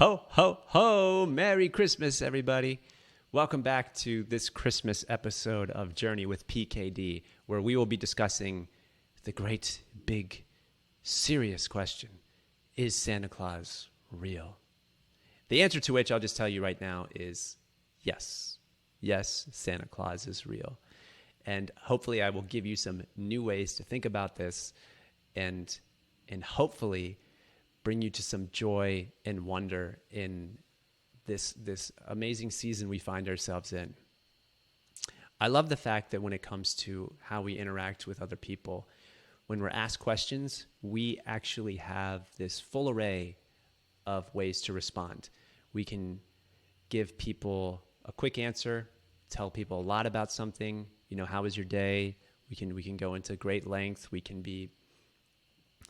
Ho, ho, ho! Merry Christmas, everybody. Welcome back to this Christmas episode of Journey with PKD, where we will be discussing the great, big, serious question, is Santa Claus real? The answer to which I'll just tell you right now is yes. Yes, Santa Claus is real. And hopefully I will give you some new ways to think about this and hopefully bring you to some joy and wonder in this amazing season we find ourselves in. I love the fact that when it comes to how we interact with other people, when we're asked questions, we actually have this full array of ways to respond. We can give people a quick answer, tell people a lot about something. How was your day? We can go into great length. We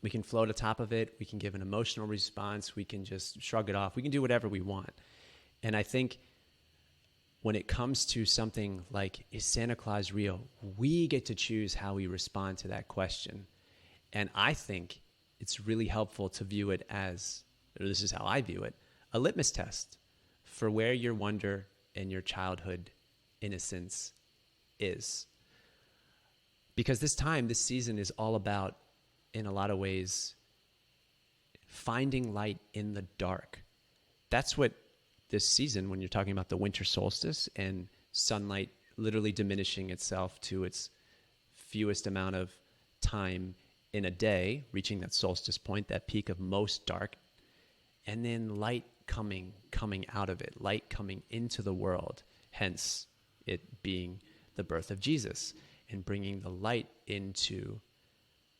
can float atop of it. We can give an emotional response. We can just shrug it off. We can do whatever we want. And I think when it comes to something like, is Santa Claus real? We get to choose how we respond to that question. And I think it's really helpful to view it as, or this is how I view it, a litmus test for where your wonder and your childhood innocence is. Because this season is all about, in a lot of ways, finding light in the dark. That's what this season, when you're talking about the winter solstice and sunlight literally diminishing itself to its fewest amount of time in a day, reaching that solstice point, that peak of most dark, and then light coming out of it, light coming into the world, hence it being the birth of Jesus and bringing the light into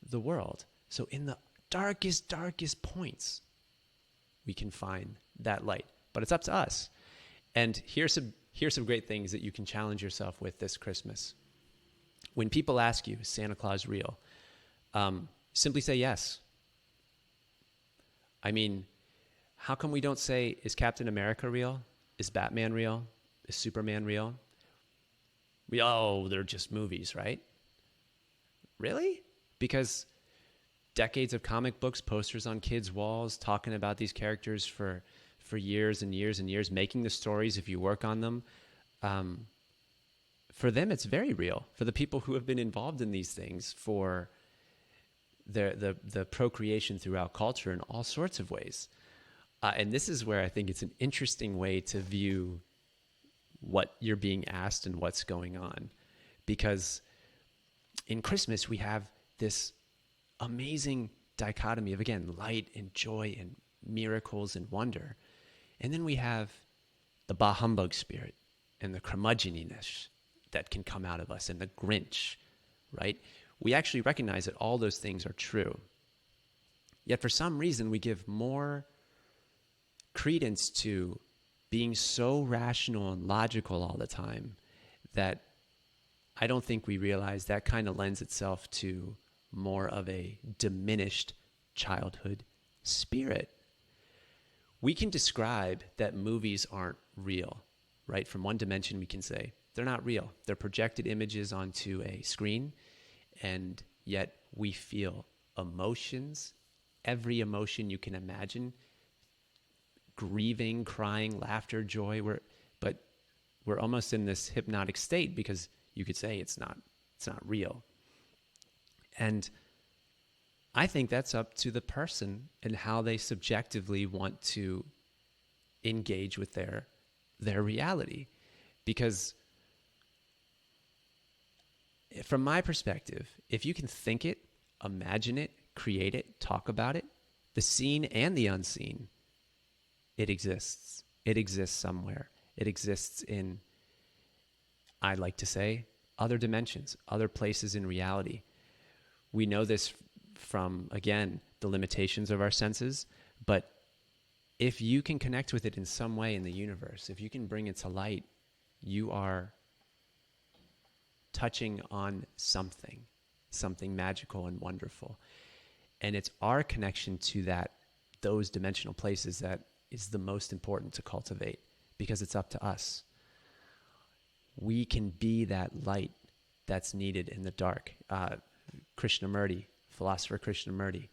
the world. So in the darkest points, we can find that light. But it's up to us. And here's some great things that you can challenge yourself with this Christmas. When people ask you, is Santa Claus real? Simply say yes. I mean, how come we don't say, is Captain America real? Is Batman real? Is Superman real? They're just movies, right? Really? Because decades of comic books, posters on kids' walls, talking about these characters for years and years and years, making the stories if you work on them. For them, it's very real. For the people who have been involved in these things, for the procreation throughout culture in all sorts of ways. And this is where I think it's an interesting way to view what you're being asked and what's going on. Because in Christmas, we have this amazing dichotomy of, again, light and joy and miracles and wonder. And then we have the bah humbug spirit and the curmudgeoniness that can come out of us and the Grinch, right? We actually recognize that all those things are true. Yet for some reason, we give more credence to being so rational and logical all the time that I don't think we realize that kind of lends itself to more of a diminished childhood spirit. We can describe that movies aren't real, right? From one dimension, we can say they're not real. They're projected images onto a screen, and yet we feel emotions, every emotion you can imagine, grieving, crying, laughter, joy. But we're almost in this hypnotic state because you could say it's not real. And I think that's up to the person and how they subjectively want to engage with their reality. Because from my perspective, if you can think it, imagine it, create it, talk about it, the seen and the unseen, it exists. It exists somewhere. It exists in, I like to say, other dimensions, other places in reality. We know this from, again, the limitations of our senses, but if you can connect with it in some way in the universe, if you can bring it to light, you are touching on something magical and wonderful. And it's our connection to those dimensional places that is the most important to cultivate, because it's up to us. We can be that light that's needed in the dark. Philosopher Krishnamurti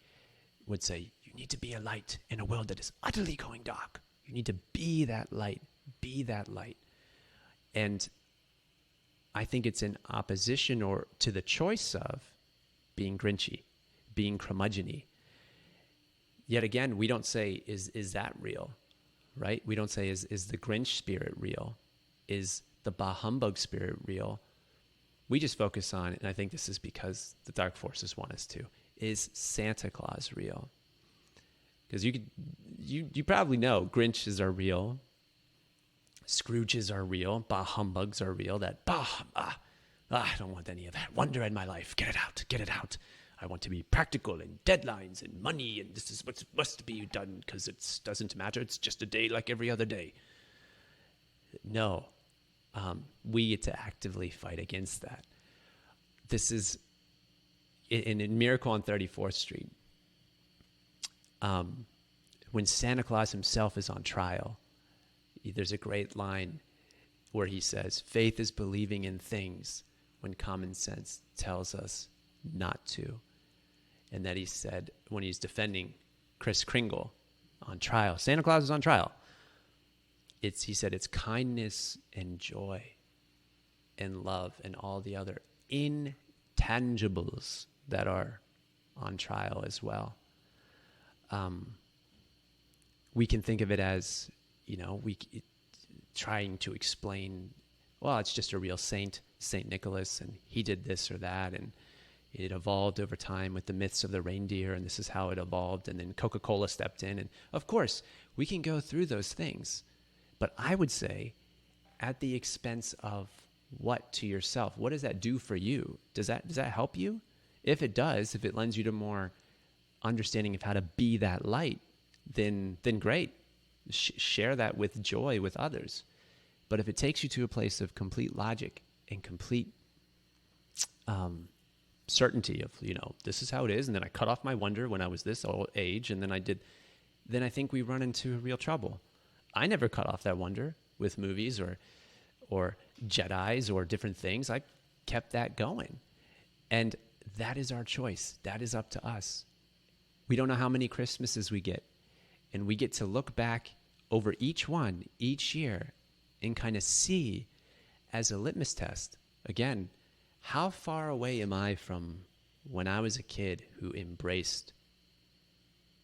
would say, you need to be a light in a world that is utterly going dark. You need to be that light. Be that light. And I think it's in opposition or to the choice of being grinchy, being curmudgeon-y. Yet again, we don't say, is that real, right? We don't say, is the Grinch spirit real? Is the Bah Humbug spirit real? We just focus on, and I think this is because the dark forces want us to, is Santa Claus real? Because you probably know Grinches are real, Scrooges are real, Bah Humbugs are real. That I don't want any of that wonder in my life. Get it out, get it out. I want to be practical and deadlines and money, and this is what must be done because it doesn't matter. It's just a day like every other day. No, we get to actively fight against that. This is in Miracle on 34th Street. When Santa Claus himself is on trial, there's a great line where he says, faith is believing in things when common sense tells us not to. And that he said, when he's defending Kris Kringle on trial, Santa Claus is on trial. He said it's kindness and joy and love and all the other intangibles that are on trial as well. We can think of it as, trying to explain, well, it's just a real saint, St. Nicholas, and he did this or that, and it evolved over time with the myths of the reindeer, and this is how it evolved, and then Coca-Cola stepped in, and of course, we can go through those things, but I would say at the expense of what to yourself? What does that do for you? Does that help you? If it does, if it lends you to more understanding of how to be that light, then great. Share that with joy with others. But if it takes you to a place of complete logic and complete certainty of, this is how it is, and then I cut off my wonder when I was this old age, and then I think we run into real trouble. I never cut off that wonder with movies or Jedis or different things. I kept that going. And that is our choice. That is up to us. We don't know how many Christmases we get. And we get to look back over each one, each year, and kind of see as a litmus test, again, how far away am I from when I was a kid who embraced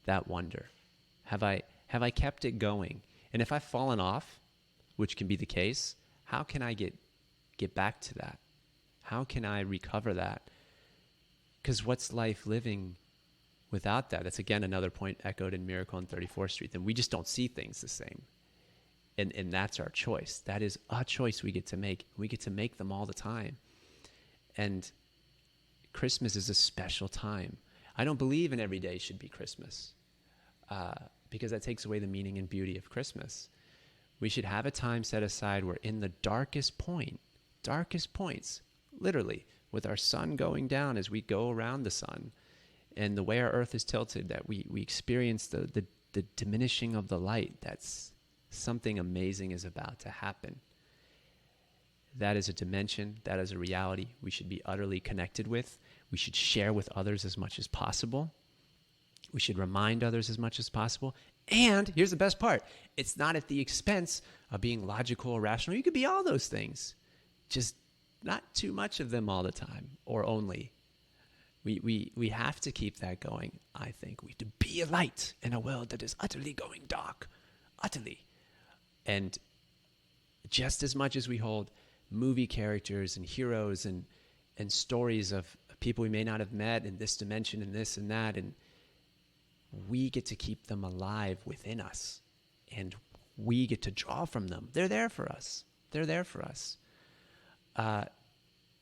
that wonder? Have I kept it going? And if I've fallen off, which can be the case, how can I get back to that? How can I recover that? Because what's life living without that? That's, again, another point echoed in Miracle on 34th Street. Then we just don't see things the same. And that's our choice. That is a choice we get to make. We get to make them all the time. And Christmas is a special time. I don't believe in every day should be Christmas because that takes away the meaning and beauty of Christmas. We should have a time set aside where in the darkest points, literally, with our sun going down as we go around the sun, and the way our earth is tilted, that we experience the diminishing of the light. That's something amazing is about to happen. That is a dimension. That is a reality we should be utterly connected with. We should share with others as much as possible. We should remind others as much as possible. And here's the best part. It's not at the expense of being logical or rational. You could be all those things. Just not too much of them all the time or only. We have to keep that going, I think. We have to be a light in a world that is utterly going dark. Utterly. And just as much as we hold movie characters and heroes and stories of people we may not have met in this dimension and this and that, and we get to keep them alive within us, and we get to draw from them. They're there for us. They're there for us.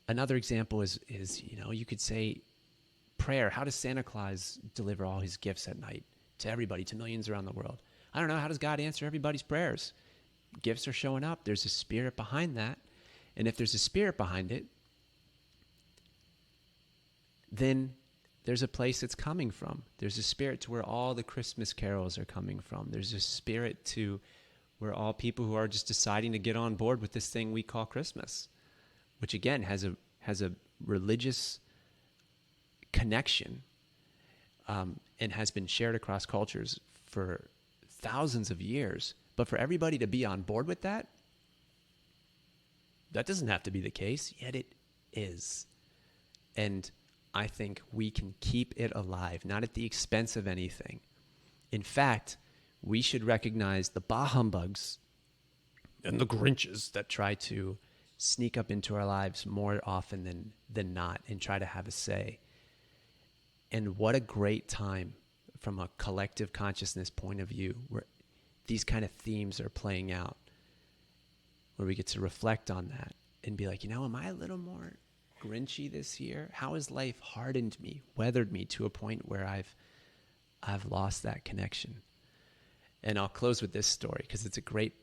Another example is you could say prayer. How does Santa Claus deliver all his gifts at night to everybody, to millions around the world? I don't know. How does God answer everybody's prayers? Gifts are showing up. There's a spirit behind that. And if there's a spirit behind it, then there's a place it's coming from. There's a spirit to where all the Christmas carols are coming from. There's a spirit to where all people who are just deciding to get on board with this thing we call Christmas, which again has a religious connection and has been shared across cultures for thousands of years, But for everybody to be on board with that, that doesn't have to be the case, yet it is. And I think we can keep it alive, not at the expense of anything. In fact, we should recognize the bah humbugs and the Grinches that try to sneak up into our lives more often than not and try to have a say. And what a great time from a collective consciousness point of view where these kind of themes are playing out, where we get to reflect on that and be like, am I a little more Grinchy this year? How has life hardened me, weathered me to a point where I've lost that connection? And I'll close with this story because it's a great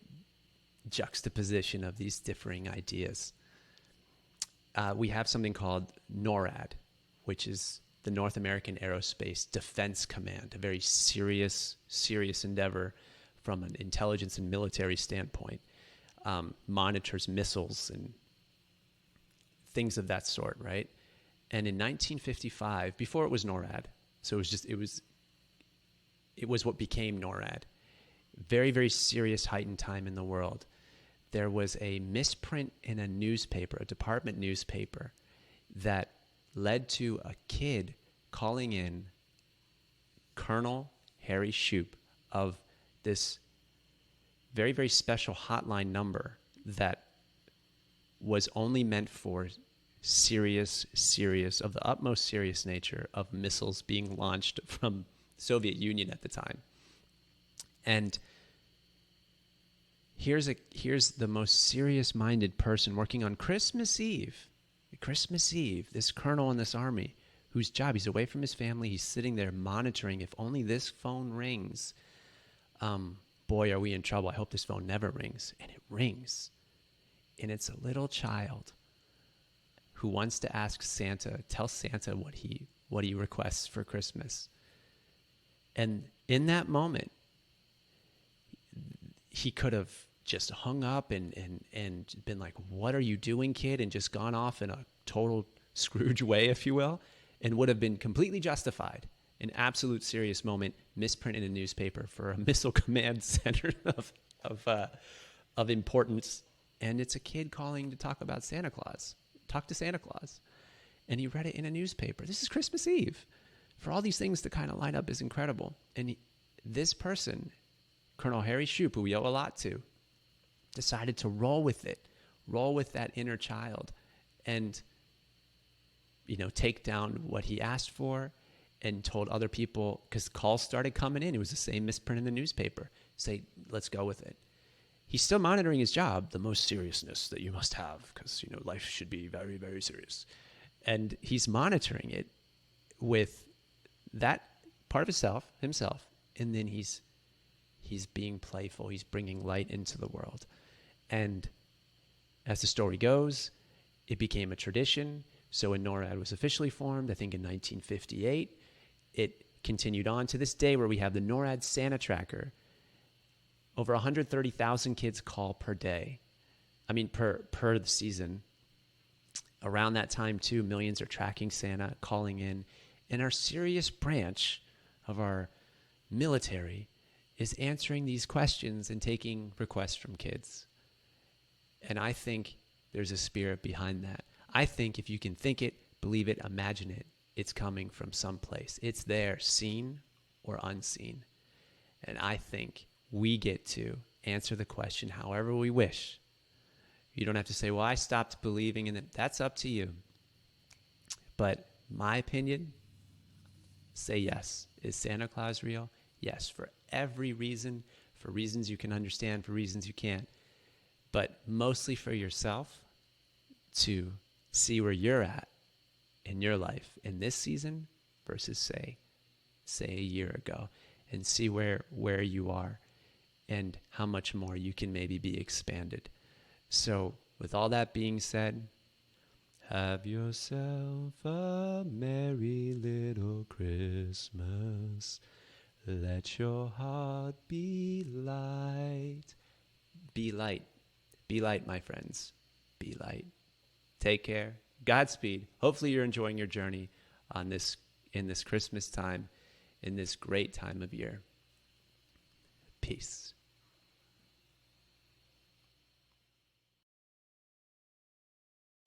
juxtaposition of these differing ideas. We have something called NORAD, which is the North American Aerospace Defense Command, a very serious endeavor from an intelligence and military standpoint. Monitors missiles and things of that sort, right? And in 1955, before it was NORAD, so it was what became NORAD. Very, very serious heightened time in the world. There was a misprint in a newspaper, a department newspaper, that led to a kid calling in Colonel Harry Shoup of this very, very special hotline number that was only meant for serious, of the utmost serious nature of missiles being launched from Soviet Union at the time. And here's the most serious-minded person working on Christmas Eve, this colonel in this army, whose job, he's away from his family, he's sitting there monitoring, if only this phone rings, boy, are we in trouble. I hope this phone never rings. And it rings. And it's a little child who wants to ask Santa, tell Santa what he requests for Christmas. And in that moment, he could have just hung up and been like, what are you doing, kid? And just gone off in a total Scrooge way, if you will, and would have been completely justified. An absolute serious moment, misprint in a newspaper for a missile command center of importance. And it's a kid calling to talk about Santa Claus. Talk to Santa Claus. And he read it in a newspaper. This is Christmas Eve. For all these things to kind of line up is incredible. And this person, Colonel Harry Shoup, who we owe a lot to, decided to roll with it, roll with that inner child, and take down what he asked for, and told other people, because calls started coming in. It was the same misprint in the newspaper. Say, let's go with it. He's still monitoring his job, the most seriousness that you must have, because life should be very, very serious. And he's monitoring it with that part of himself, and then he's being playful. He's bringing light into the world. And as the story goes, it became a tradition. So when NORAD was officially formed, I think in 1958, it continued on to this day where we have the NORAD Santa Tracker. Over 130,000 kids call per day. I mean, per the season. Around that time, too, millions are tracking Santa, calling in. And our serious branch of our military is answering these questions and taking requests from kids. And I think there's a spirit behind that. I think if you can think it, believe it, imagine it, it's coming from someplace. It's there, seen or unseen. And I think we get to answer the question however we wish. You don't have to say, well, I stopped believing in it. That's up to you. But my opinion, say yes. Is Santa Claus real? Yes, for every reason, for reasons you can understand, for reasons you can't. But mostly for yourself to see where you're at in your life in this season versus say a year ago, and see where you are and how much more you can maybe be expanded. So with all that being said, have yourself a merry little Christmas. Let your heart be light. Be light. Be light, my friends. Be light. Take care. Godspeed. Hopefully you're enjoying your journey in this Christmas time, in this great time of year. Peace.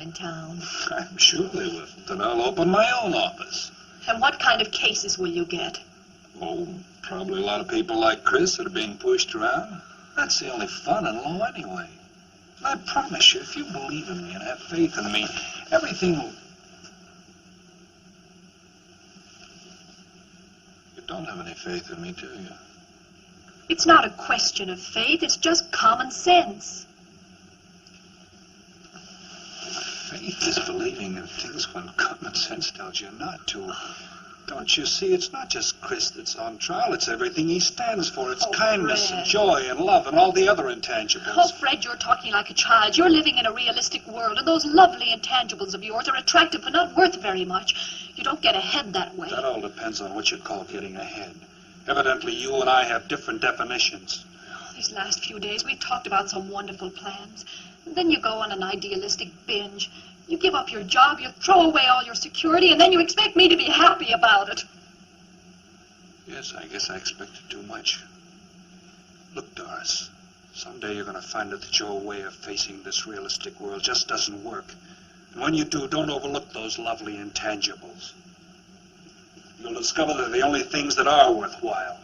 in town. I'm sure they will. Then I'll open my own office. And what kind of cases will you get? Oh, probably a lot of people like Chris that are being pushed around. That's the only fun in law anyway. And I promise you, if you believe in me and have faith in me, everything will... You don't have any faith in me, do you? It's not a question of faith, it's just common sense. Faith is believing in things when common sense tells you not to. Don't you see, it's not just Chris that's on trial, it's everything he stands for. It's kindness Fred. and joy and love and all the other intangibles. Oh, Fred, you're talking like a child. You're living in a realistic world, and those lovely intangibles of yours are attractive but not worth very much. You don't get ahead that way. That all depends on what you call getting ahead. Evidently, you and I have different definitions. These last few days, we talked about some wonderful plans. And then you go on an idealistic binge. You give up your job, you throw away all your security, and then you expect me to be happy about it. Yes, I guess I expected too much. Look, Doris, someday you're going to find out that your way of facing this realistic world just doesn't work. And when you do, don't overlook those lovely intangibles. You'll discover they're the only things that are worthwhile.